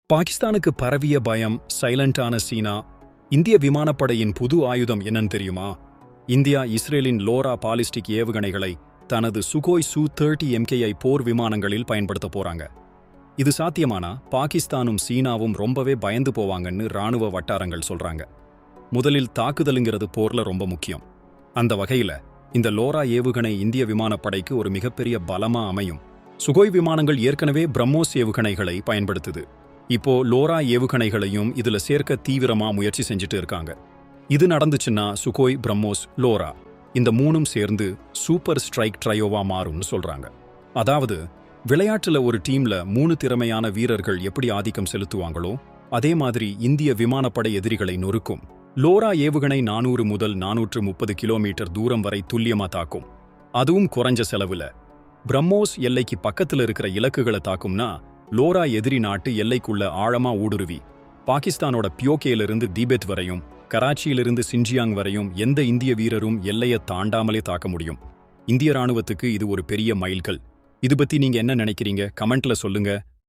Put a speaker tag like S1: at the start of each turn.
S1: பாகிஸ்தானுக்கு பரவிய பயம், சைலண்டான சீனா. இந்திய விமானப்படையின் புது ஆயுதம் என்னன்னு தெரியுமா? இந்தியா இஸ்ரேலின் லோரா பாலிஸ்டிக் ஏவுகணைகளை தனது சுகோய் Su-30 MKI போர் விமானங்களில் பயன்படுத்த போறாங்க. இது சாத்தியமானா பாகிஸ்தானும் சீனாவும் ரொம்பவே பயந்து போவாங்கன்னு ராணுவ வட்டாரங்கள் சொல்றாங்க. முதலில் தாக்குதலுங்கிறது போர்ல ரொம்ப முக்கியம். அந்த வகையில இந்த லோரா ஏவுகணை இந்திய விமானப்படைக்கு ஒரு மிகப்பெரிய பலமா அமையும். சுகோய் விமானங்கள் ஏற்கனவே பிரம்மோஸ் ஏவுகணைகளை பயன்படுத்துது. இப்போ லோரா ஏவுகணைகளையும் இதுல சேர்க்க தீவிரமா முயற்சி செஞ்சுட்டு இருக்காங்க. இது நடந்துச்சுன்னா சுகோய், பிரம்மோஸ், லோரா இந்த மூணும் சேர்ந்து சூப்பர் ஸ்ட்ரைக் ட்ரையோவா மாறும்னு சொல்றாங்க. அதாவது விளையாட்டுல ஒரு டீம்ல 3 திறமையான வீரர்கள் எப்படி ஆதிக்கம் செலுத்துவாங்களோ அதே மாதிரி இந்திய விமானப்படை எதிரிகளை நொறுக்கும். லோரா ஏவுகணை 400 முதல் 430 கிலோமீட்டர் தூரம் வரை துல்லியமா தாக்கும். அதுவும் குறைஞ்ச செலவுல. பிரம்மோஸ் எல்லைக்கு பக்கத்துல இருக்கிற இலக்குகளை தாக்கும்னா லோரா எதிரி நாட்டு எல்லைக்குள்ள ஆழமா ஊடுருவி பாகிஸ்தானோட பியோகேலிருந்து தீபெத் வரையும், கராச்சியிலிருந்து சின்ஜியாங் வரையும் எந்த இந்திய வீரரும் எல்லையை தாண்டாமலே தாக்க முடியும். இந்திய ராணுவத்துக்கு இது ஒரு பெரிய மைல்கல். இது பத்தி நீங்க என்ன நினைக்கிறீங்க? கமெண்ட்ல சொல்லுங்க.